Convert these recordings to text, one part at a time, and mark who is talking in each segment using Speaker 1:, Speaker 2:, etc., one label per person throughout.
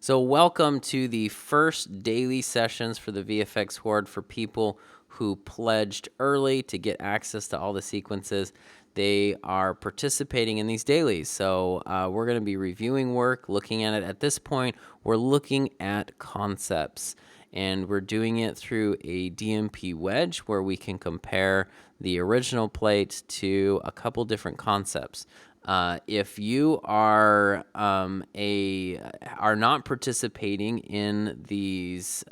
Speaker 1: So welcome to the first daily sessions for the VFX Horde for people who pledged early to get access to all the sequences. They are participating in these dailies. So we're going to be reviewing work, looking at it. At this point, we're looking at concepts. And we're doing it through a DMP wedge where we can compare the original plate to a couple different concepts. If you are are not participating in these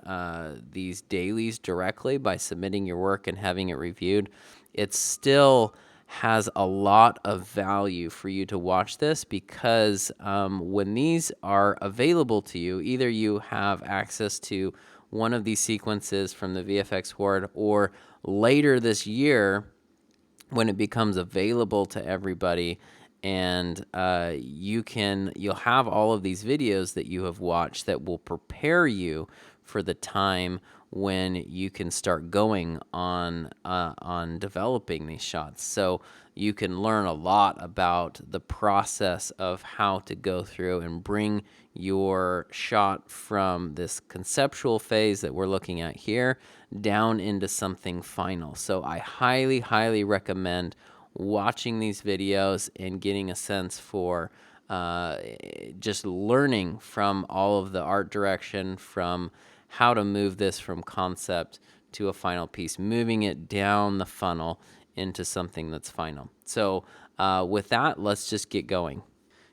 Speaker 1: dailies directly by submitting your work and having it reviewed, it still has a lot of value for you to watch this because when these are available to you, either you have access to one of these sequences from the VFX Horde, or later this year when it becomes available to everybody, and you'll have all of these videos that you have watched that will prepare you for the time when you can start going on developing these shots. So you can learn a lot about the process of how to go through and bring your shot from this conceptual phase that we're looking at here down into something final. So I highly, highly recommend watching these videos and getting a sense for just learning from all of the art direction, from how to move this from concept to a final piece, moving it down the funnel into something that's final. So with that, let's just get going.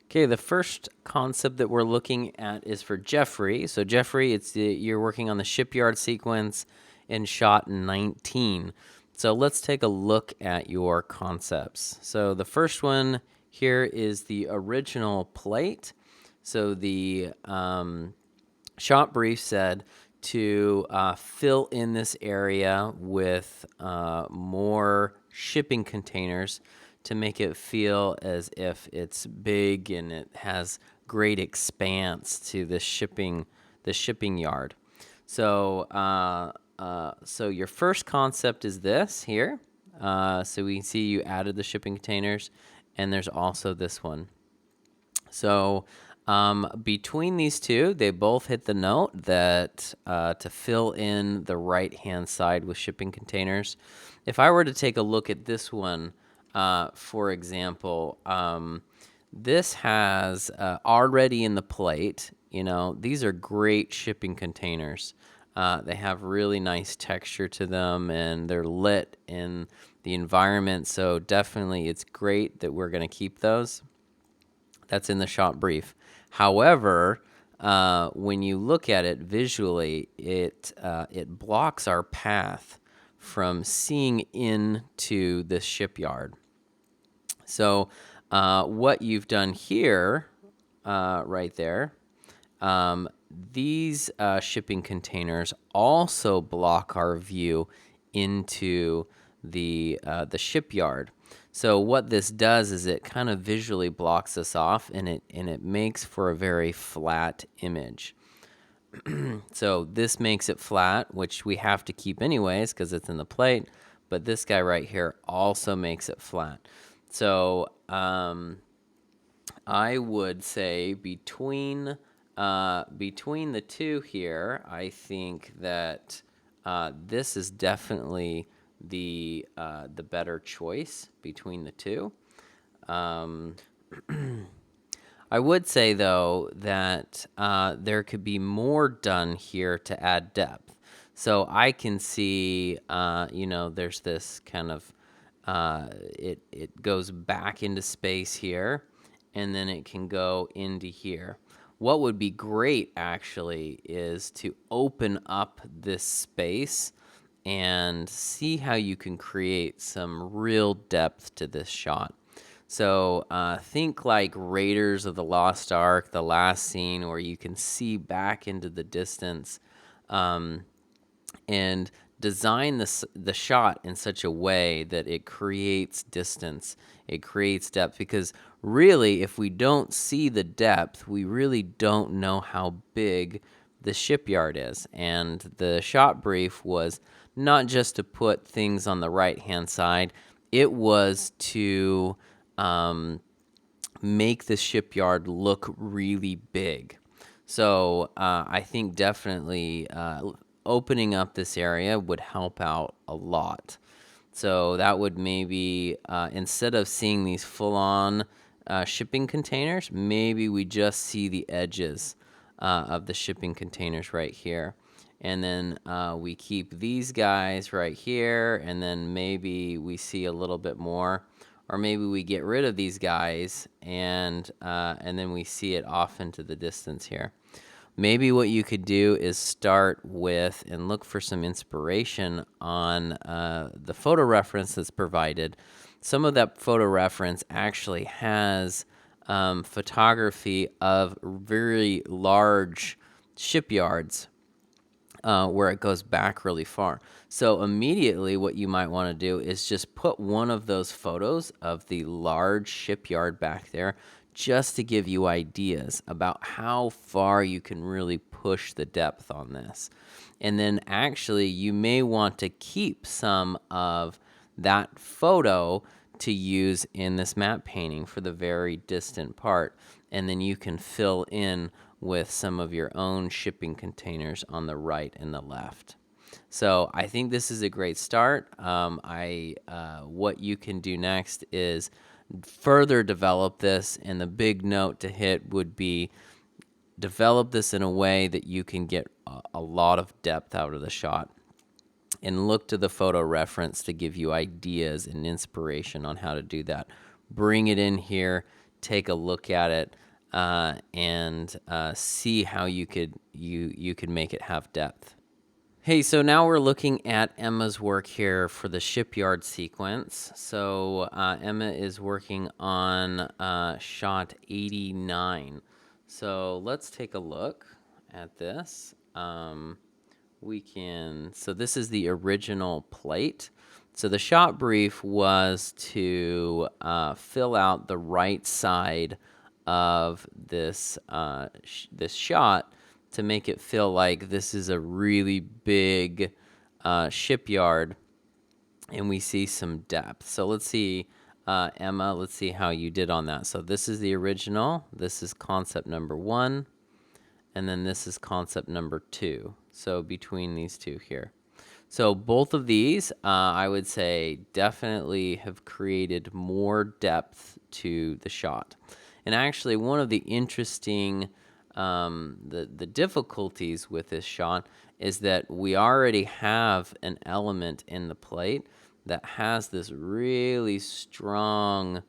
Speaker 1: Okay, the first concept that we're looking at is for Jeffrey. So Jeffrey, you're working on the shipyard sequence in shot 19. So let's take a look at your concepts. So the first one here is the original plate. So the shot brief said to fill in this area with more shipping containers to make it feel as if it's big and it has great expanse to the shipping yard. So so your first concept is this here. So we can see you added the shipping containers, and there's also this one. So between these two, they both hit the note that to fill in the right-hand side with shipping containers. If I were to take a look at this one, for example, this has already in the plate, these are great shipping containers. They have really nice texture to them, and they're lit in the environment. So definitely it's great that we're going to keep those. That's in the shot brief. However, when you look at it visually, it blocks our path from seeing into this shipyard. So what you've done here, right there, these shipping containers also block our view into the shipyard. So what this does is it kind of visually blocks us off, and it makes for a very flat image. So this makes it flat, which we have to keep anyways because it's in the plate. But this guy right here also makes it flat. So I would say between the two here, I think that this is definitely the better choice between the two. I would say, though, that there could be more done here to add depth. So I can see, there's this kind of, it goes back into space here, and then it can go into here. What would be great, actually, is to open up this space and see how you can create some real depth to this shot. So think like Raiders of the Lost Ark, the last scene where you can see back into the distance, and design the shot in such a way that it creates distance, it creates depth. Because really, if we don't see the depth, we really don't know how big the shipyard is. And the shot brief was not just to put things on the right-hand side, it was to make the shipyard look really big. So I think definitely opening up this area would help out a lot. So that would maybe, instead of seeing these full-on shipping containers, maybe we just see the edges of the shipping containers right here. And then we keep these guys right here, and then maybe we see a little bit more. Or maybe we get rid of these guys, and then we see it off into the distance here. Maybe what you could do is start with and look for some inspiration on the photo reference that's provided. Some of that photo reference actually has photography of very large shipyards where it goes back really far. So immediately what you might want to do is just put one of those photos of the large shipyard back there, just to give you ideas about how far you can really push the depth on this. And then actually you may want to keep some of that photo to use in this map painting for the very distant part, and then you can fill in with some of your own shipping containers on the right and the left. So I think this is a great start. What you can do next is further develop this, and the big note to hit would be develop this in a way that you can get a lot of depth out of the shot, and look to the photo reference to give you ideas and inspiration on how to do that. Bring it in here, take a look at it, and see how you could make it have depth. Hey, so now we're looking at Emma's work here for the shipyard sequence. So Emma is working on shot 89. So let's take a look at this. So this is the original plate. So the shot brief was to fill out the right side of this this shot to make it feel like this is a really big shipyard, and we see some depth. So let's see, Emma, let's see how you did on that. So this is the original, this is concept number 1, and then this is concept number 2. So between these two here. So both of these, I would say, definitely have created more depth to the shot. And actually, one of the interesting, the difficulties with this shot is that we already have an element in the plate that has this really strong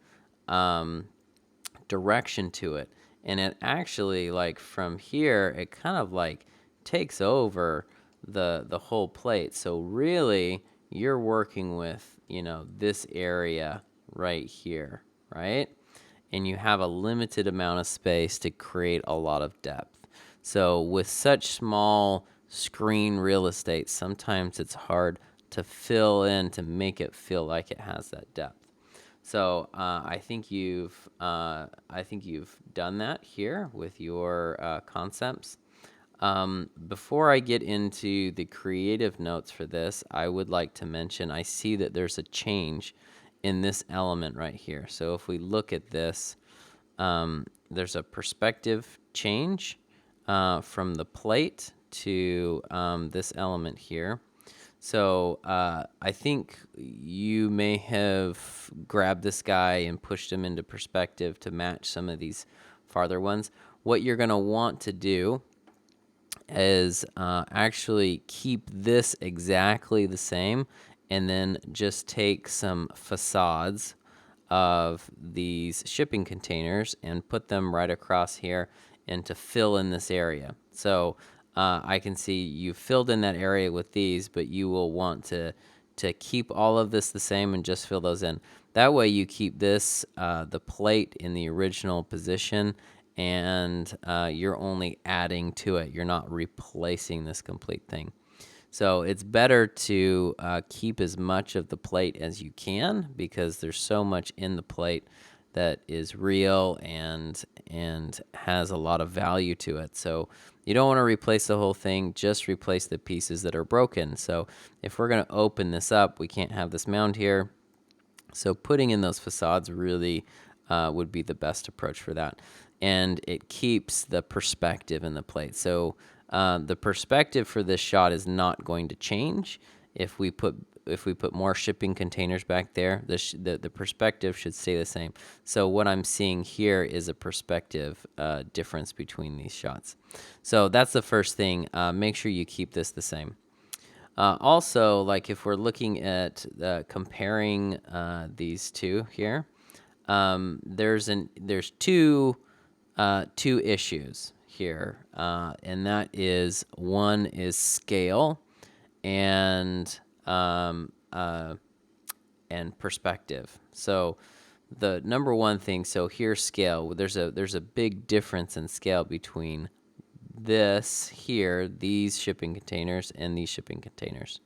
Speaker 1: direction to it. And it actually, like from here, it kind of like takes over the whole plate. So really, you're working with, this area right here, right? And you have a limited amount of space to create a lot of depth. So with such small screen real estate, sometimes it's hard to fill in to make it feel like it has that depth. So I think you've done that here with your concepts. Before I get into the creative notes for this, I would like to mention, I see that there's a change in this element right here. So if we look at this, there's a perspective change from the plate to this element here. So I think you may have grabbed this guy and pushed him into perspective to match some of these farther ones. What you're going to want to do is actually keep this exactly the same, and then just take some facades of these shipping containers and put them right across here and to fill in this area. So I can see you filled in that area with these, but you will want to keep all of this the same and just fill those in. That way you keep this, the plate, in the original position, and you're only adding to it. You're not replacing this complete thing. So it's better to keep as much of the plate as you can, because there's so much in the plate that is real and has a lot of value to it. So you don't want to replace the whole thing, just replace the pieces that are broken. So if we're going to open this up, we can't have this mound here. So putting in those facades really would be the best approach for that. and it keeps the perspective in the plate. So the perspective for this shot is not going to change. If we put more shipping containers back there, the perspective should stay the same. So what I'm seeing here is a perspective difference between these shots. So that's the first thing. Make sure you keep this the same. Also, like if we're looking at comparing these two here, there's two issues here, and that is, one is scale and perspective. So the number one thing, so here's scale. There's a big difference in scale between this here, these shipping containers, and these shipping containers.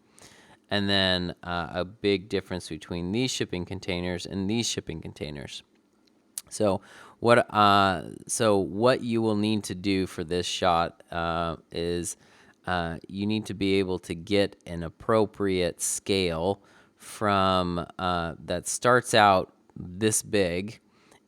Speaker 1: And then a big difference between these shipping containers and these shipping containers. So what you will need to do for this shot is you need to be able to get an appropriate scale from that starts out this big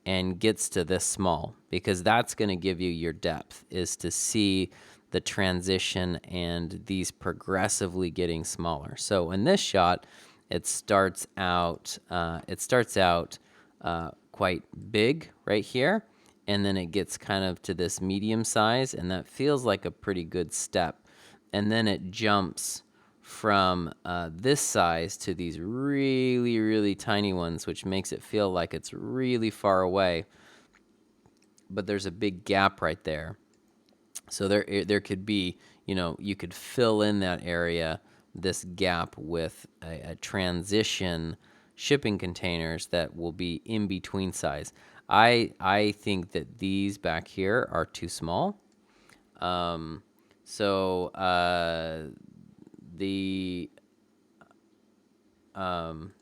Speaker 1: and gets to this small, because that's going to give you your depth, is to see the transition and these progressively getting smaller. So in this shot, it starts out quite big right here, and then it gets kind of to this medium size, and that feels like a pretty good step. And then it jumps from this size to these really, really tiny ones, which makes it feel like it's really far away. But there's a big gap right there. So there could be, you could fill in that area, this gap, with a transition shipping containers that will be in between size. I think that these back here are too small. So the and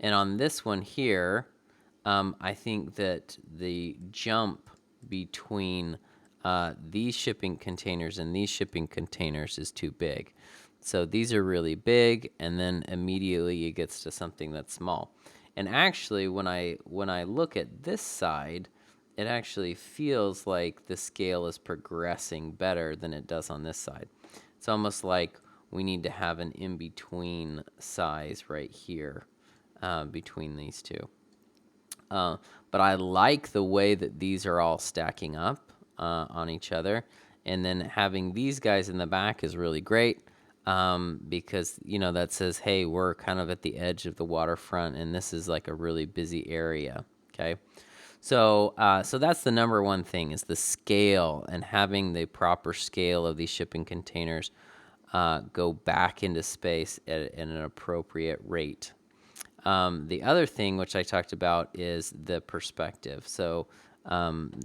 Speaker 1: on this one here, I think that the jump between these shipping containers and these shipping containers is too big. So these are really big, and then immediately it gets to something that's small. And actually, when I look at this side, it actually feels like the scale is progressing better than it does on this side. It's almost like we need to have an in-between size right here between these two. But I like the way that these are all stacking up on each other. And then having these guys in the back is really great, because, that says, hey, we're kind of at the edge of the waterfront, and this is like a really busy area, okay? So that's the number one thing, is the scale, and having the proper scale of these shipping containers go back into space at an appropriate rate. The other thing, which I talked about, is the perspective. So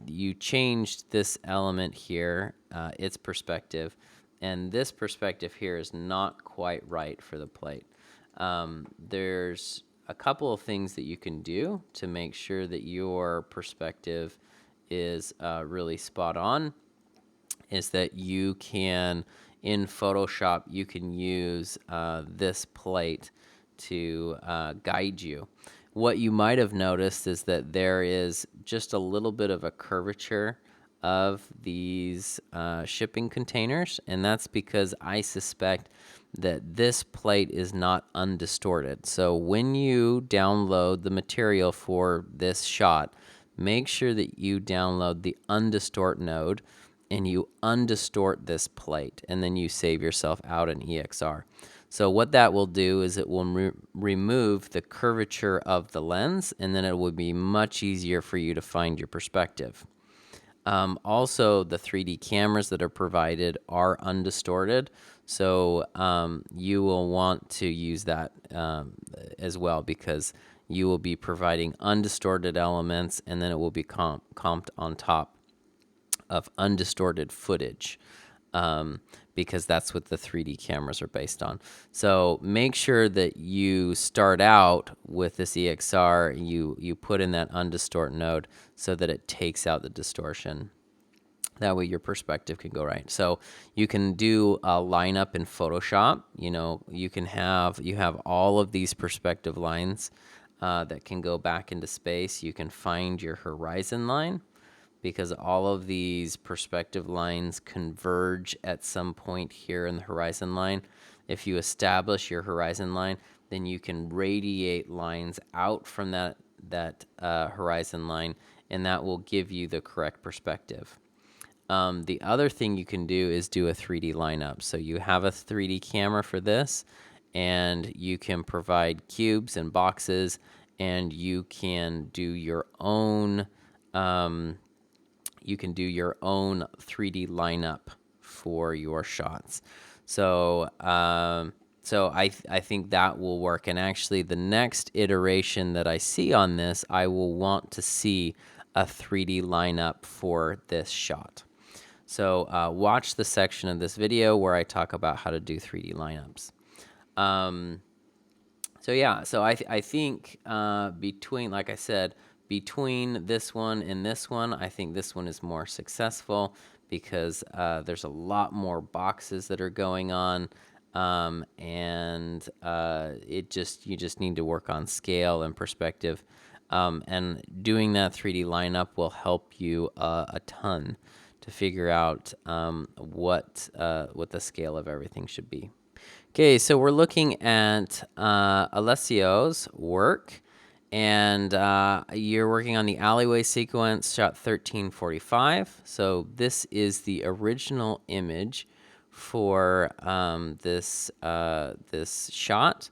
Speaker 1: you changed this element here, its perspective, and this perspective here is not quite right for the plate. There's a couple of things that you can do to make sure that your perspective is really spot on. Is that you can, in Photoshop, you can use this plate to guide you. What you might have noticed is that there is just a little bit of a curvature of these shipping containers, and that's because I suspect that this plate is not undistorted. So when you download the material for this shot, make sure that you download the undistort node and you undistort this plate, and then you save yourself out an EXR. So what that will do is it will remove the curvature of the lens, and then it will be much easier for you to find your perspective. Also, the 3D cameras that are provided are undistorted, so you will want to use that as well, because you will be providing undistorted elements, and then it will be comped on top of undistorted footage, because that's what the 3D cameras are based on. So make sure that you start out with this EXR, you put in that undistort node so that it takes out the distortion. That way your perspective can go right. So you can do a lineup in Photoshop. You have all of these perspective lines that can go back into space. You can find your horizon line, because all of these perspective lines converge at some point here in the horizon line. If you establish your horizon line, then you can radiate lines out from that horizon line, and that will give you the correct perspective. The other thing you can do is do a 3D lineup. So you have a 3D camera for this, and you can provide cubes and boxes, and you can do your own 3D lineup for your shots. So I think that will work. And actually, the next iteration that I see on this, I will want to see a 3D lineup for this shot. So watch the section of this video where I talk about how to do 3D lineups. So yeah, so I think between, like I said, between this one and this one, I think this one is more successful because there's a lot more boxes that are going on, and you just need to work on scale and perspective, and doing that 3D lineup will help you a ton to figure out what the scale of everything should be. Okay, so we're looking at Alessio's work, and you're working on the alleyway sequence, shot 1345. So this is the original image for this shot.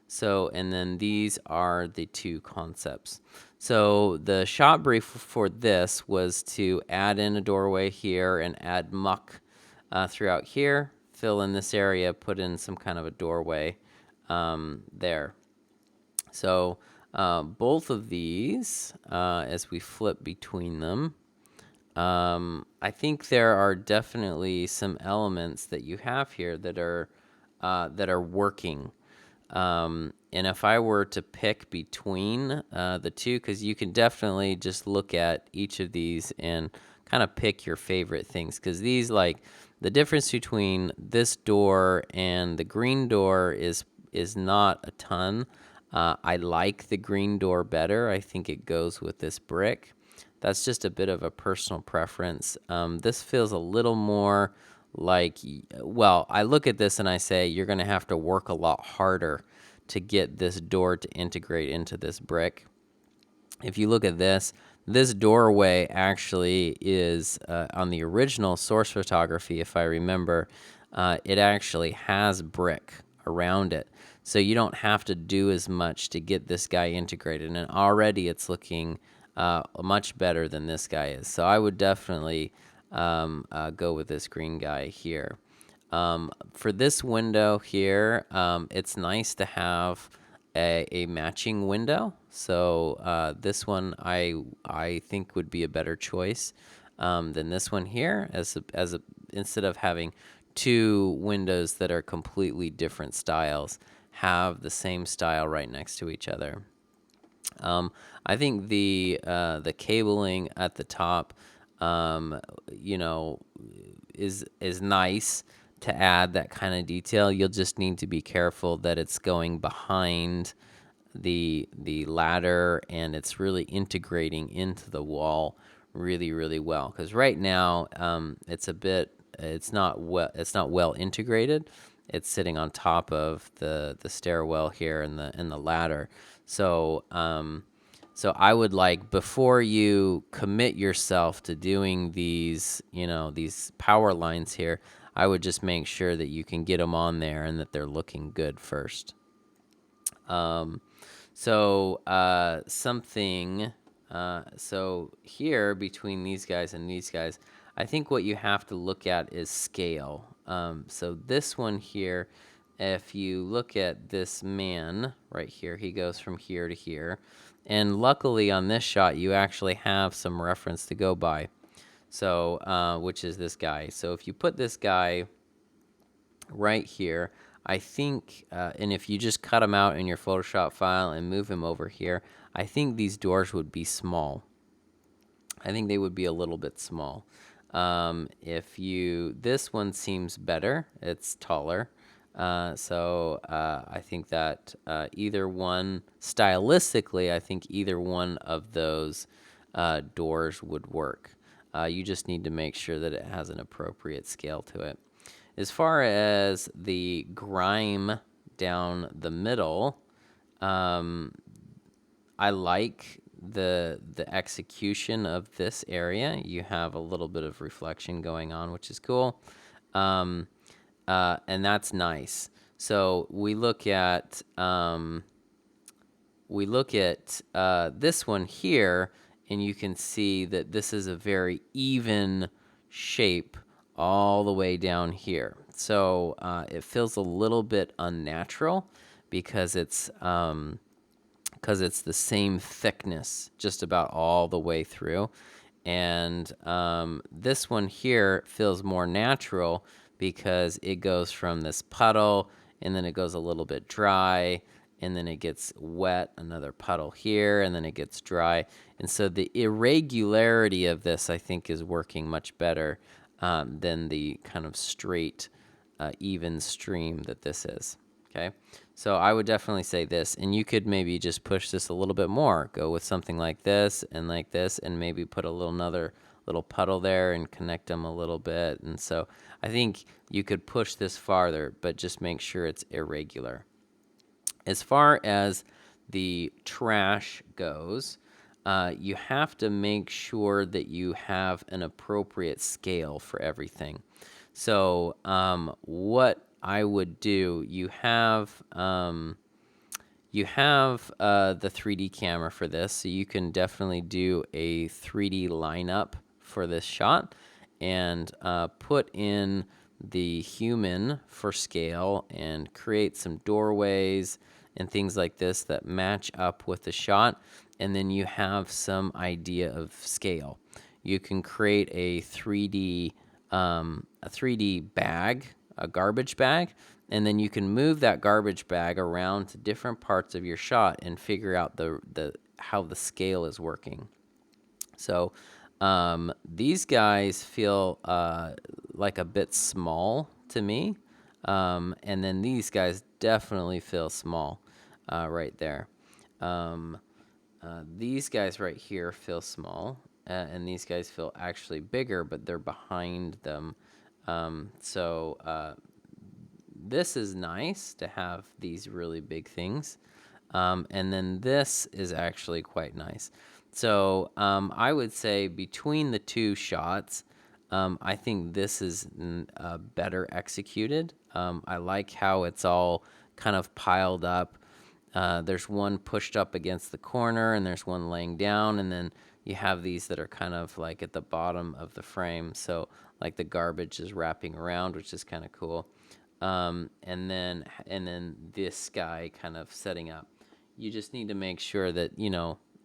Speaker 1: So, and then these are the two concepts. So the shot brief for this was to add in a doorway here and add muck throughout here, fill in this area, put in some kind of a doorway there. So both of these, as we flip between them, I think there are definitely some elements that you have here that are working. And if I were to pick between the two, because you can definitely just look at each of these and kind of pick your favorite things, because these, like, the difference between this door and the green door is not a ton. I like the green door better. I think it goes with this brick. That's just a bit of a personal preference. This feels a little more like, well, I look at this and I say, you're going to have to work a lot harder to get this door to integrate into this brick. If you look at this doorway actually is on the original source photography, if I remember, it actually has brick around it. So you don't have to do as much to get this guy integrated. And already it's looking much better than this guy is. So I would definitely go with this green guy here. For this window here, it's nice to have a matching window. So this one I think would be a better choice than this one here, instead of having two windows that are completely different styles, have the same style right next to each other. I think the cabling at the top, is nice to add that kind of detail. You'll just need to be careful that it's going behind the ladder and it's really integrating into the wall really, really well. Because right now, it's not well integrated. It's sitting on top of the stairwell here and the ladder. So I would, like, before you commit yourself to doing these power lines here, I would just make sure that you can get them on there and that they're looking good first. So here between these guys and these guys, I think what you have to look at is scale. So this one here, if you look at this man right here, he goes from here to here. And luckily on this shot, you actually have some reference to go by. So, which is this guy. So if you put this guy right here, I think, and if you just cut him out in your Photoshop file and move him over here, I think these doors would be small. I think they would be a little bit small. This one seems better. It's taller. So I think that either one, stylistically, I think either one of those doors would work. You just need to make sure that it has an appropriate scale to it. As far as the grime down the middle, I like the execution of this area. You have a little bit of reflection going on, which is cool, and that's nice. So we look at this one here, and you can see that this is a very even shape all the way down here. So it feels a little bit unnatural because it's the same thickness just about all the way through. And this one here feels more natural because it goes from this puddle, and then it goes a little bit dry, and then it gets wet, another puddle here, and then it gets dry. And so the irregularity of this, I think, is working much better than the kind of straight, even stream that this is. Okay, so I would definitely say this, and you could maybe just push this a little bit more. Go with something like this, and maybe put another little puddle there and connect them a little bit. And so I think you could push this farther, but just make sure it's irregular. As far as the trash goes, you have to make sure that you have an appropriate scale for everything. So what I would do, you have the 3D camera for this, so you can definitely do a 3D lineup for this shot and put in the human for scale and create some doorways and things like this that match up with the shot, and then you have some idea of scale. You can create a 3D bag, a garbage bag, and then you can move that garbage bag around to different parts of your shot and figure out how the scale is working. So these guys feel like a bit small to me, and then these guys definitely feel small right there. These guys right here feel small, and these guys feel actually bigger, but they're behind them. So this is nice to have these really big things. And then this is actually quite nice. So I would say between the two shots, I think this is better executed. I like how it's all kind of piled up. There's one pushed up against the corner, and there's one laying down, and then you have these that are kind of like at the bottom of the frame. So like the garbage is wrapping around, which is kind of cool. And then this guy kind of setting up. You just need to make sure that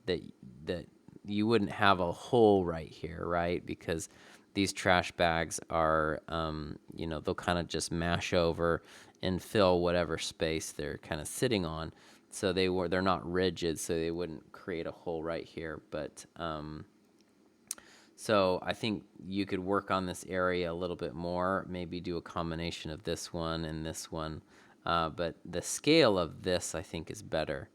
Speaker 1: that you wouldn't have a hole right here, right? Because these trash bags are, they'll kind of just mash over and fill whatever space they're kind of sitting on. So they're not rigid, so they wouldn't create a hole right here. But so I think you could work on this area a little bit more, maybe do a combination of this one and this one. But the scale of this, I think, is better.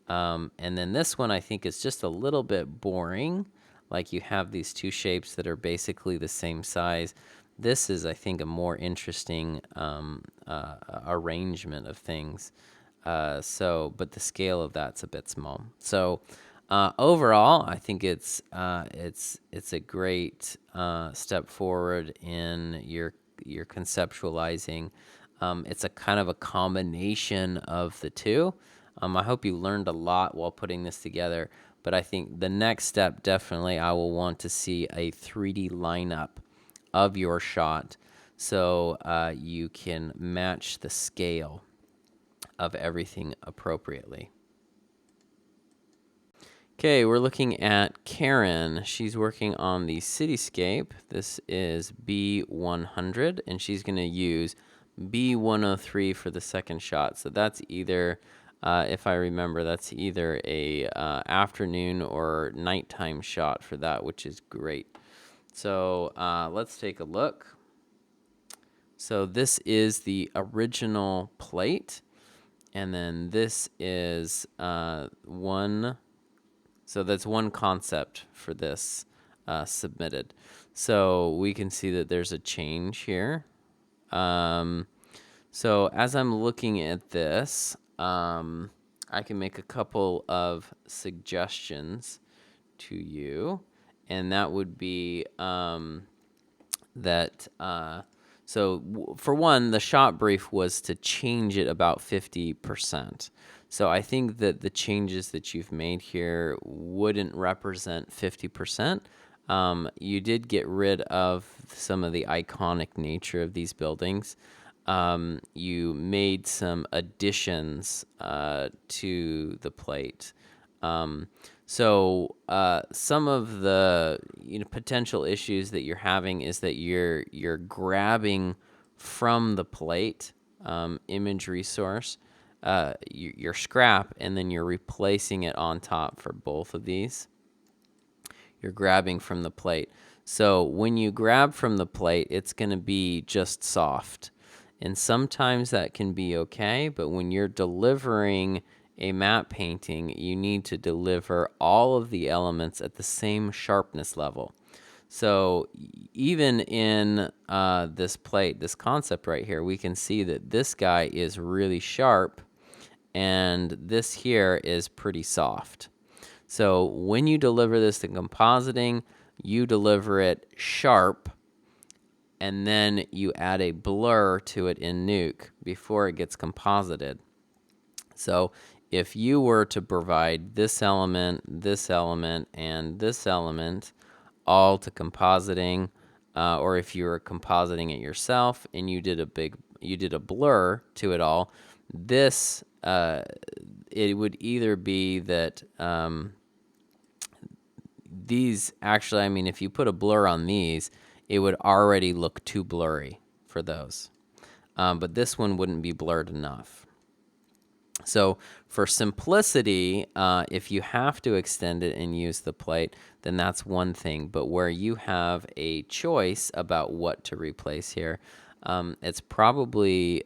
Speaker 1: And then this one, I think, is just a little bit boring. Like you have these two shapes that are basically the same size. This is, I think, a more interesting arrangement of things. But the scale of that's a bit small. So overall, I think it's a great step forward in your conceptualizing. It's a kind of a combination of the two. I hope you learned a lot while putting this together, but I think the next step, definitely, I will want to see a 3D lineup of your shot so you can match the scale of everything appropriately. Okay, we're looking at Karen. She's working on the cityscape. This is B100, and she's going to use B103 for the second shot. So that's either, if I remember, that's either a afternoon or nighttime shot for that, which is great. So let's take a look. So this is the original plate, and then this is one. So that's one concept for this submitted. So we can see that there's a change here. So as I'm looking at this, I can make a couple of suggestions to you, and that would be that for one, the shop brief was to change it about 50%. So I think that the changes that you've made here wouldn't represent 50%. You did get rid of some of the iconic nature of these buildings. You made some additions to the plate. Some of the potential issues that you're having is that you're grabbing from the plate image resource, your scrap, and then you're replacing it on top for both of these. You're grabbing from the plate. So when you grab from the plate, it's going to be just soft. And sometimes that can be okay, but when you're delivering a matte painting, you need to deliver all of the elements at the same sharpness level. So even in this plate, this concept right here, we can see that this guy is really sharp and this here is pretty soft. So when you deliver this to compositing, you deliver it sharp, and then you add a blur to it in Nuke before it gets composited. So if you were to provide this element, and this element all to compositing, or if you were compositing it yourself and you did a blur to it all, this it would either be that these actually, I mean, if you put a blur on these, it would already look too blurry for those. But this one wouldn't be blurred enough. So for simplicity, if you have to extend it and use the plate, then that's one thing. But where you have a choice about what to replace here, it's probably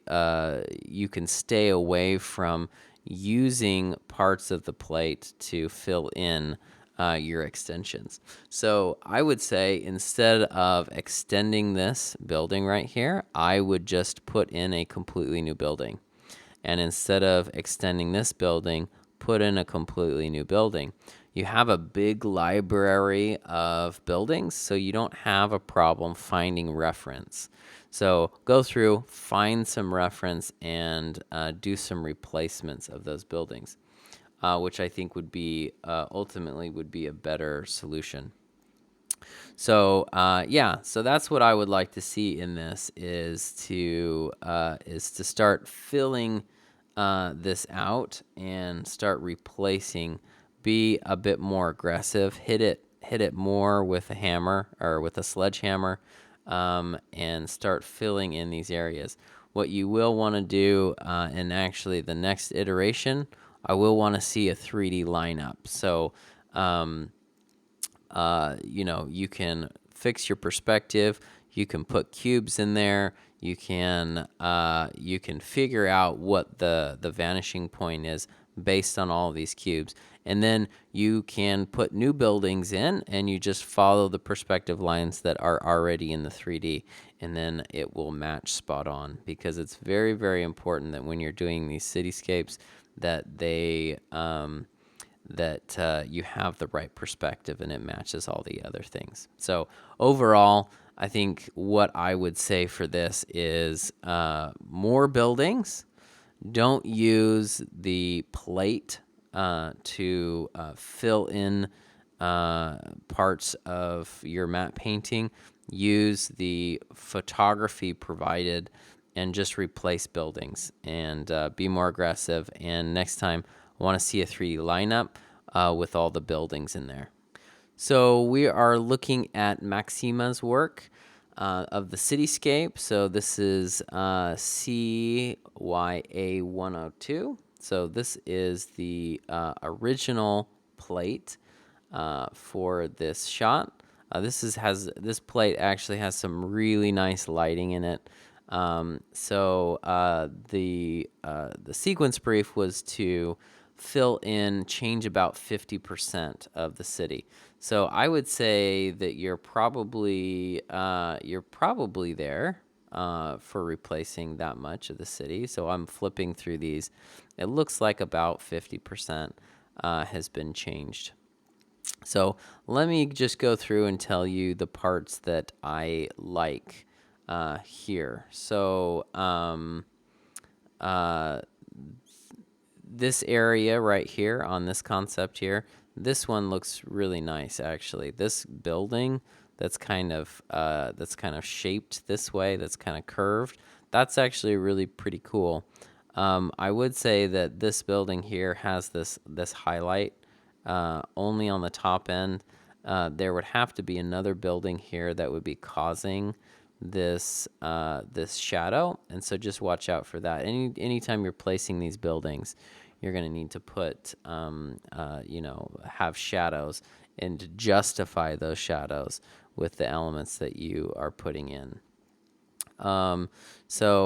Speaker 1: you can stay away from using parts of the plate to fill in your extensions. So I would say instead of extending this building right here, I would just put in a completely new building. And instead of extending this building, put in a completely new building. You have a big library of buildings, so you don't have a problem finding reference. So go through, find some reference, and do some replacements of those buildings, which I think would be ultimately would be a better solution. So so that's what I would like to see in this is to start filling this out and start replacing. Be a bit more aggressive. Hit it more with a hammer or with a sledgehammer, and start filling in these areas. What you will want to do, and actually the next iteration, I will want to see a 3D lineup. So you can fix your perspective. You can put cubes in there. You can figure out what the vanishing point is based on all of these cubes. And then you can put new buildings in and you just follow the perspective lines that are already in the 3D, and then it will match spot on, because it's very, very important that when you're doing these cityscapes that they you have the right perspective and it matches all the other things. So overall, I think what I would say for this is more buildings. Don't use the plate to fill in parts of your matte painting. Use the photography provided and just replace buildings, and be more aggressive. And next time, I want to see a 3D lineup with all the buildings in there. So we are looking at Maxima's work of the cityscape. So this is CYA 102. So this is the original plate for this shot. This plate actually has some really nice lighting in it. The sequence brief was to fill in, change about 50% of the city. So I would say that you're probably there for replacing that much of the city. So I'm flipping through these. It looks like about 50% has been changed. So let me just go through and tell you the parts that I like here. So this area right here on this concept here, this one looks really nice actually. This building that's kind of shaped this way, that's kind of curved, that's actually really pretty cool. I would say that this building here has this highlight only on the top end. There would have to be another building here that would be causing this shadow, and so just watch out for that. Anytime you're placing these buildings, you're going to need to put have shadows and justify those shadows with the elements that you are putting in. So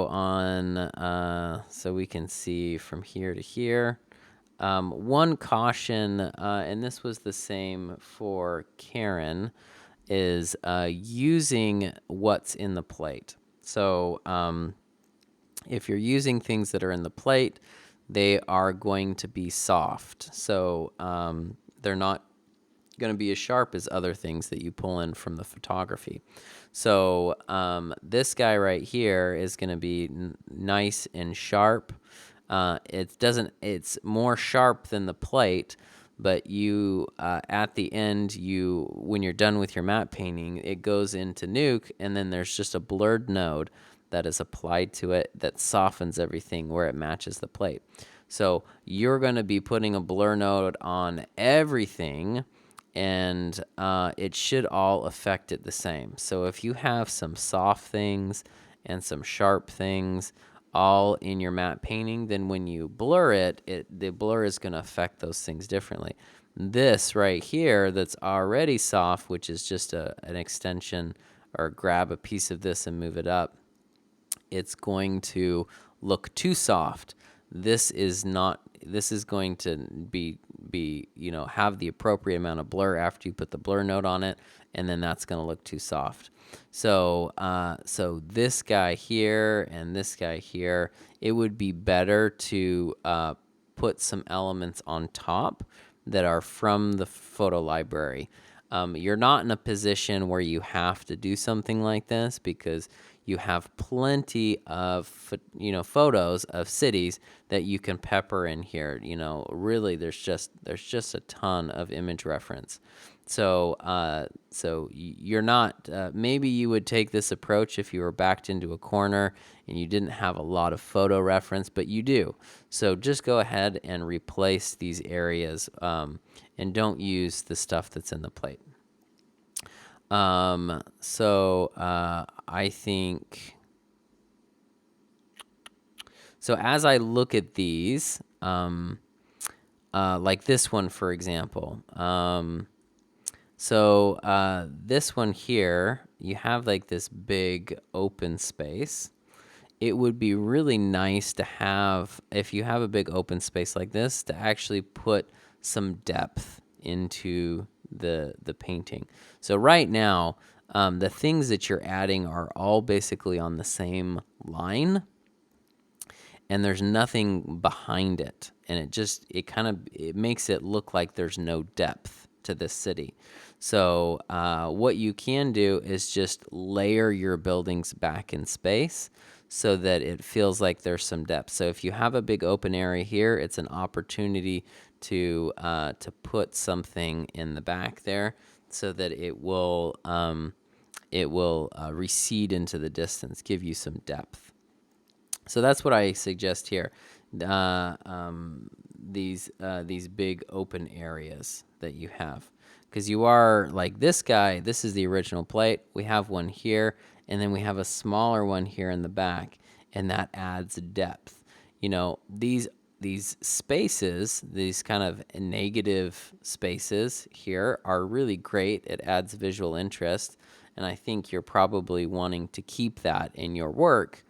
Speaker 1: we can see from here to here. One caution, and this was the same for Karen, is using what's in the plate. So if you're using things that are in the plate, they are going to be soft. So they're not going to be as sharp as other things that you pull in from the photography. So this guy right here is going to be nice and sharp. It's more sharp than the plate, but you at the end, when you're done with your matte painting, it goes into Nuke, and then there's just a blurred node that is applied to it that softens everything where it matches the plate. So you're going to be putting a blur node on everything, and it should all affect it the same. So if you have some soft things and some sharp things all in your matte painting, then when you blur it, the blur is going to affect those things differently. This right here that's already soft, which is just an extension, or grab a piece of this and move it up, it's going to look too soft. This is going to be have the appropriate amount of blur after you put the blur node on it, and then that's going to look too soft. So this guy here and this guy here, it would be better to put some elements on top that are from the photo library. You're not in a position where you have to do something like this, because you have plenty of photos of cities that you can pepper in here. Really, there's just a ton of image reference. So you're not. Maybe you would take this approach if you were backed into a corner and you didn't have a lot of photo reference, but you do. So just go ahead and replace these areas, and don't use the stuff that's in the plate. I think. So as I look at these, like this one, for example. This one here, you have like this big open space. It would be really nice to have, if you have a big open space like this, to actually put some depth into the painting. So right now, the things that you're adding are all basically on the same line, and there's nothing behind it, and it makes it look like there's no depth to this city. So what you can do is just layer your buildings back in space so that it feels like there's some depth. So if you have a big open area here, it's an opportunity to put something in the back there so that it will recede into the distance, give you some depth. So that's what I suggest here. These big open areas that you have, because you are like this guy. This is the original plate. We have one here, and then we have a smaller one here in the back, and that adds depth. These spaces, these kind of negative spaces here, are really great. It adds visual interest, and I think you're probably wanting to keep that in your work.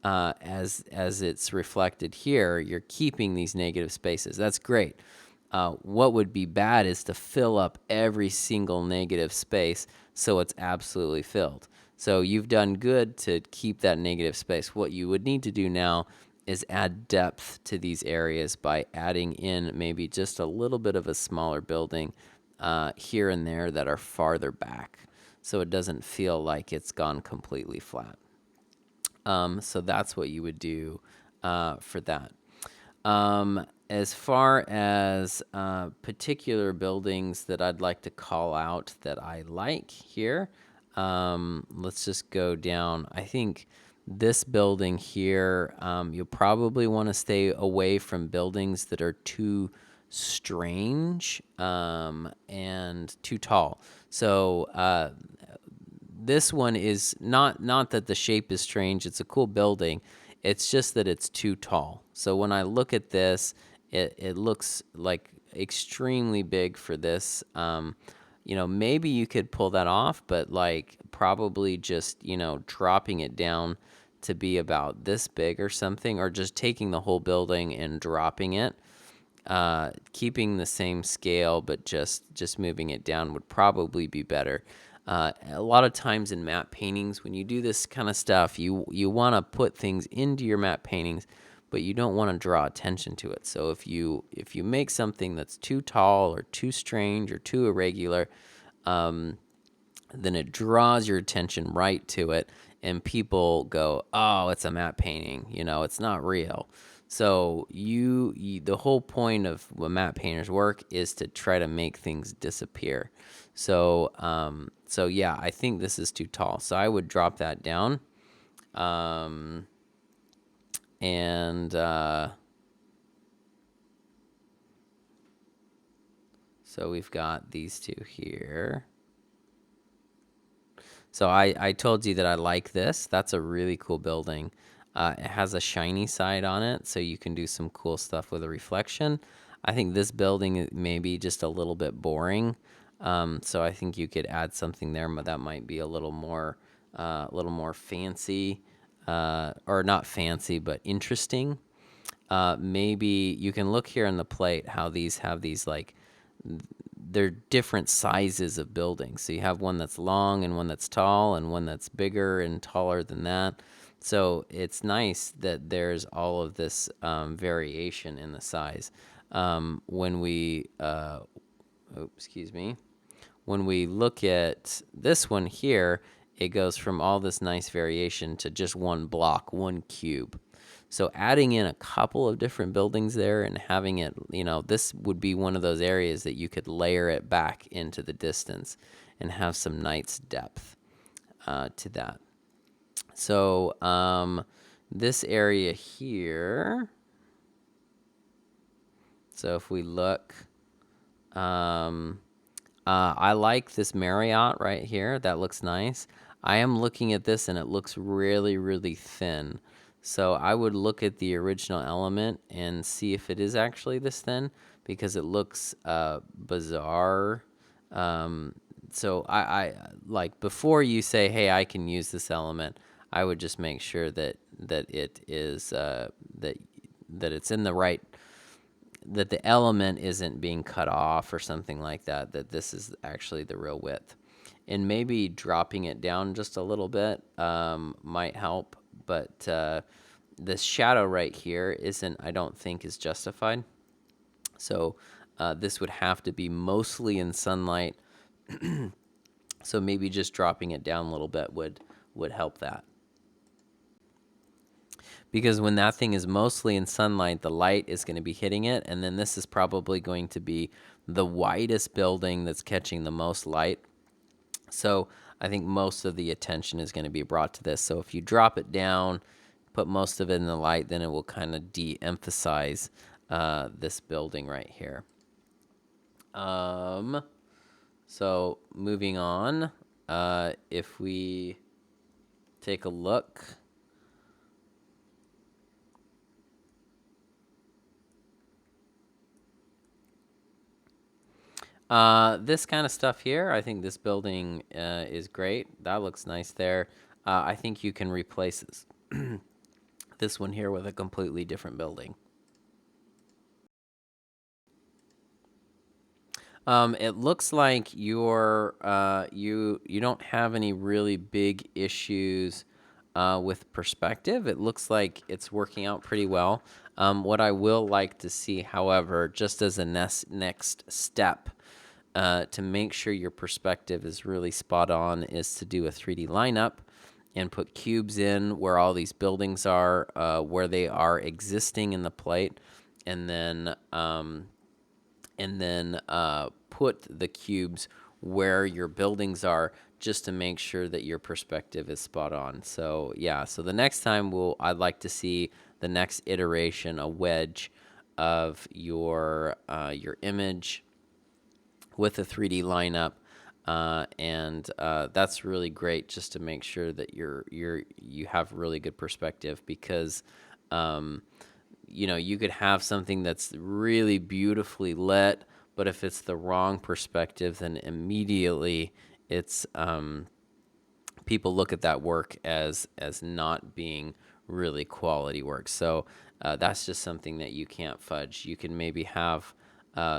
Speaker 1: As it's reflected here, you're keeping these negative spaces. That's great. What would be bad is to fill up every single negative space so it's absolutely filled. So you've done good to keep that negative space. What you would need to do now is add depth to these areas by adding in maybe just a little bit of a smaller building here and there that are farther back, so it doesn't feel like it's gone completely flat. So that's what you would do for that. As far as particular buildings that I'd like to call out that I like here, let's just go down. I think this building here, you'll probably want to stay away from buildings that are too strange and too tall. So this one is not that the shape is strange. It's a cool building. It's just that it's too tall. So when I look at this, it looks like extremely big for this. Maybe you could pull that off, but like probably just, dropping it down to be about this big or something, or just taking the whole building and dropping it. Keeping the same scale, but just moving it down would probably be better. A lot of times in matte paintings, when you do this kind of stuff, you want to put things into your matte paintings, but you don't want to draw attention to it. So if you make something that's too tall or too strange or too irregular, then it draws your attention right to it, and people go, "Oh, it's a matte painting. It's not real." So the whole point of what matte painters work is to try to make things disappear. So yeah, I think this is too tall. So I would drop that down. And so we've got these two here. So I told you that I like this. That's a really cool building. It has a shiny side on it, so you can do some cool stuff with a reflection. I think this building may be just a little bit boring. So I think you could add something there, but that might be a little more fancy, or not fancy, but interesting. Maybe you can look here on the plate how these have these like they're different sizes of buildings. So you have one that's long and one that's tall and one that's bigger and taller than that. So it's nice that there's all of this variation in the size. When we, excuse me, when we look at this one here, it goes from all this nice variation to just one block, one cube. So adding in a couple of different buildings there and having it, this would be one of those areas that you could layer it back into the distance and have some nice depth to that. So this area here, so if we look, I like this Marriott right here. That looks nice. I am looking at this and it looks really, really thin. So I would look at the original element and see if it is actually this thin, because it looks bizarre. So I like, before you say, hey, I can use this element, I would just make sure that it is that it's in the right, that the element isn't being cut off or something like that, that this is actually the real width. And maybe dropping it down just a little bit might help, but this shadow right here I don't think is justified. So this would have to be mostly in sunlight. So maybe just dropping it down a little bit would help that. Because when that thing is mostly in sunlight, the light is going to be hitting it, and then this is probably going to be the widest building that's catching the most light. So I think most of the attention is going to be brought to this. So if you drop it down, put most of it in the light, then it will kind of de-emphasize this building right here. So moving on, if we take a look, this kind of stuff here, I think this building is great. That looks nice there. I think you can replace this one here with a completely different building. It looks like you don't have any really big issues with perspective. It looks like it's working out pretty well. What I will like to see, however, just as a next step, to make sure your perspective is really spot on, is to do a 3D lineup and put cubes in where all these buildings are, where they are existing in the plate, and then put the cubes where your buildings are, just to make sure that your perspective is spot on. So yeah, so the next time I'd like to see the next iteration, a wedge of your image with a 3D lineup, and that's really great, just to make sure that you have really good perspective, because you could have something that's really beautifully lit, but if it's the wrong perspective, then immediately it's people look at that work as not being really quality work. So that's just something that you can't fudge. You can maybe have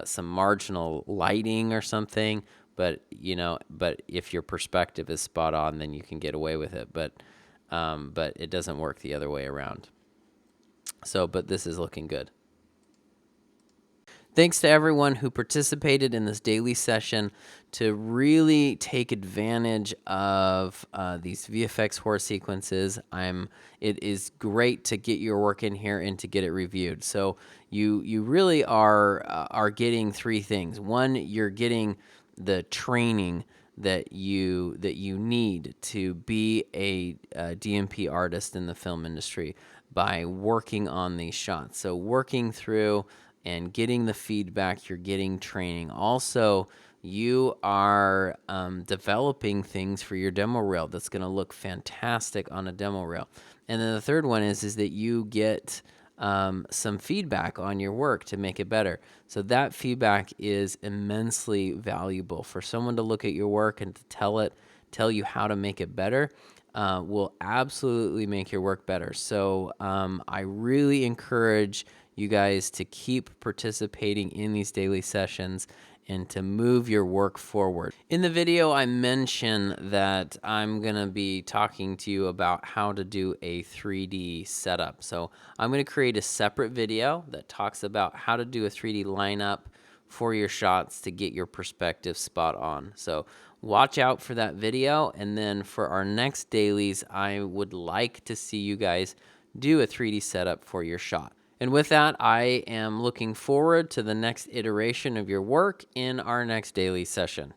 Speaker 1: some marginal lighting or something, but if your perspective is spot on, then you can get away with it. But it doesn't work the other way around. So, but this is looking good. Thanks to everyone who participated in this daily session to really take advantage of these VFX Horde sequences. It is great to get your work in here and to get it reviewed. So you really are getting three things. One, you're getting the training that you need to be a DMP artist in the film industry by working on these shots. So working through and getting the feedback, you're getting training. Also, you are developing things for your demo reel that's going to look fantastic on a demo reel. And then the third one is that you get some feedback on your work to make it better. So that feedback is immensely valuable. For someone to look at your work and to tell you how to make it better, will absolutely make your work better. So I really encourage you guys to keep participating in these daily sessions and to move your work forward. In the video, I mentioned that I'm going to be talking to you about how to do a 3D setup. So I'm going to create a separate video that talks about how to do a 3D lineup for your shots to get your perspective spot on. So watch out for that video. And then for our next dailies, I would like to see you guys do a 3D setup for your shot. And with that, I am looking forward to the next iteration of your work in our next daily session.